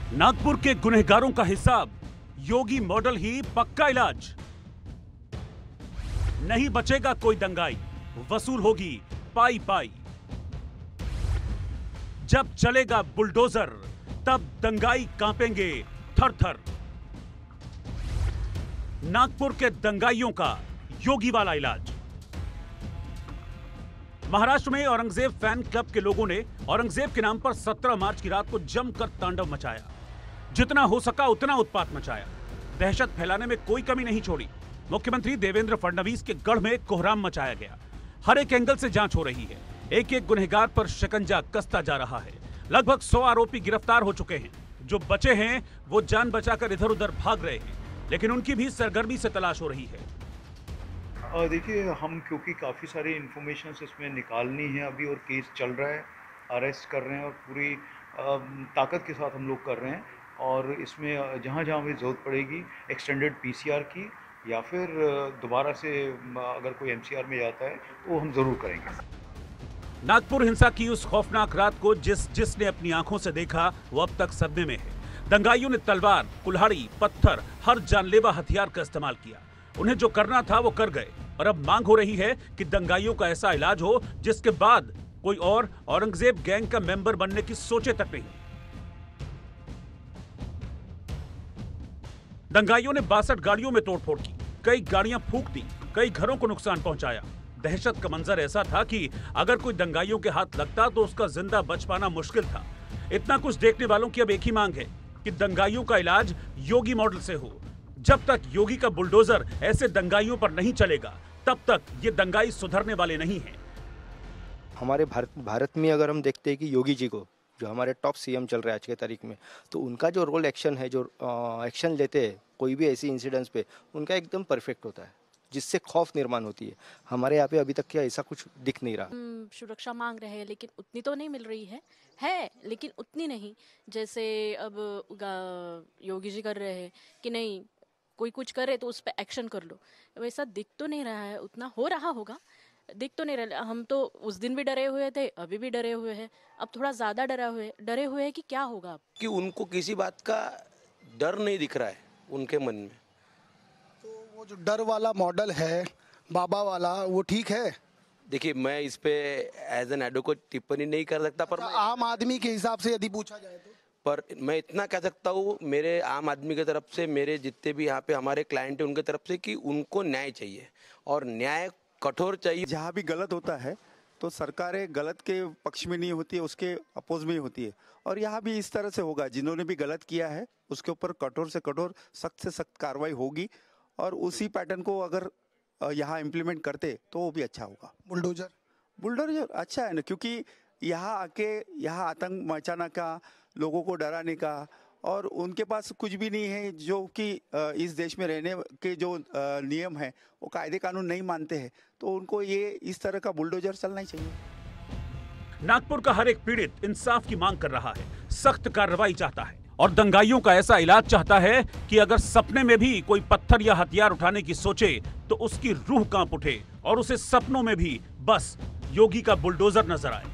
नागपुर के गुनहगारों का हिसाब, योगी मॉडल ही पक्का इलाज। नहीं बचेगा कोई दंगाई, वसूल होगी पाई पाई। जब चलेगा बुलडोजर, तब दंगाई कांपेंगे थर थर। नागपुर के दंगाइयों का योगी वाला इलाज। महाराष्ट्र में औरंगजेब फैन क्लब के लोगों ने औरंगजेब के नाम पर 17 मार्च की रात को जमकर तांडव मचाया। जितना हो सका उतना उत्पात मचाया, दहशत फैलाने में कोई कमी नहीं छोड़ी। मुख्यमंत्री देवेंद्र फडणवीस के गढ़ में कोहराम मचाया गया। हर एक एंगल से जांच हो रही है। एक एक गुनहगार पर शिकंजा कसता जा रहा है। लगभग 100 आरोपी गिरफ्तार हो चुके हैं। जो बचे हैं वो जान बचाकर इधर उधर भाग रहे हैं, लेकिन उनकी भी सरगर्मी से तलाश हो रही है। देखिए, हम क्योंकि काफ़ी सारी इन्फॉर्मेशन इसमें निकालनी है अभी, और केस चल रहा है, अरेस्ट कर रहे हैं और पूरी ताकत के साथ हम लोग कर रहे हैं। और इसमें जहाँ जहाँ भी ज़रूरत पड़ेगी एक्सटेंडेड पीसीआर की, या फिर दोबारा से अगर कोई एमसीआर में जाता है तो वो हम ज़रूर करेंगे। नागपुर हिंसा की उस खौफनाक रात को जिसने अपनी आंखों से देखा वो अब तक सदमे में है। दंगाइयों ने तलवार, कुल्हाड़ी, पत्थर, हर जानलेवा हथियार का इस्तेमाल किया। उन्हें जो करना था वो कर गए, और अब मांग हो रही है कि दंगाइयों का ऐसा इलाज हो जिसके बाद कोई और औरंगजेब गैंग का मेंबर बनने की सोचे तक नहीं। दंगाइयों ने 62 गाड़ियों में तोड़फोड़ की, कई गाड़ियां फूंक दी, कई घरों को नुकसान पहुंचाया। दहशत का मंजर ऐसा था कि अगर कोई दंगाइयों के हाथ लगता तो उसका जिंदा बच पाना मुश्किल था। इतना कुछ देखने वालों की अब एक ही मांग है कि दंगाइयों का इलाज योगी मॉडल से हो। जब तक योगी का बुलडोजर ऐसे दंगाइयों पर नहीं चलेगा, तब तक ये दंगाई सुधरने वाले नहीं हैं। हमारे भारत में अगर हम देखते हैं कि योगी जी को, जो हमारे टॉप सीएम चल रहे हैं आज के तारीख में, तो उनका जो रोल एक्शन है, जो एक्शन लेते हैं कोई भी ऐसी इंसिडेंट्स पे, उनका एकदम परफेक्ट होता है, जिससे खौफ निर्माण होती है। हमारे यहाँ पे अभी तक क्या ऐसा कुछ दिख नहीं रहा। सुरक्षा मांग रहे हैं, लेकिन उतनी तो नहीं मिल रही है लेकिन उतनी नहीं जैसे अब योगी जी कर रहे हैं कि नहीं, कोई कुछ करे तो उस पर एक्शन कर लो। वैसा दिख तो नहीं रहा है, उतना हो रहा होगा, दिख तो नहीं रहा। हम तो उस दिन भी डरे हुए थे, अभी भी डरे हुए हैं, अब थोड़ा ज्यादा डरे हुए हैं कि क्या होगा अब। कि उनको किसी बात का डर नहीं दिख रहा है उनके मन में। तो वो जो डर वाला मॉडल है बाबा वाला, वो ठीक है? देखिए, मैं इस पे एज एन एडवोकेट टिप्पणी नहीं कर सकता, पर आम आदमी के हिसाब से यदि पूछा जाए तो, पर मैं इतना कह सकता हूँ मेरे आम आदमी की तरफ से, मेरे जितने भी यहाँ पे हमारे क्लाइंट हैं उनके तरफ से, कि उनको न्याय चाहिए और न्याय कठोर चाहिए। जहाँ भी गलत होता है तो सरकारें गलत के पक्ष में नहीं होती है, उसके अपोज में ही होती है। और यहाँ भी इस तरह से होगा, जिन्होंने भी गलत किया है उसके ऊपर कठोर से कठोर, सख्त से सख्त कार्रवाई होगी। और उसी पैटर्न को अगर यहाँ इम्प्लीमेंट करते तो वो भी अच्छा होगा। बुलडोजर अच्छा है ना, क्योंकि यहाँ आके यहाँ आतंक मचाने का, लोगों को डराने का, और उनके पास कुछ भी नहीं है, जो कि इस देश में रहने के जो नियम है वो कायदे कानून नहीं मानते हैं, तो उनको ये इस तरह का बुलडोजर चलना ही चाहिए। नागपुर का हर एक पीड़ित इंसाफ की मांग कर रहा है, सख्त कार्रवाई चाहता है, और दंगाइयों का ऐसा इलाज चाहता है कि अगर सपने में भी कोई पत्थर या हथियार उठाने की सोचे तो उसकी रूह कांप उठे और उसे सपनों में भी बस योगी का बुलडोजर नजर आए।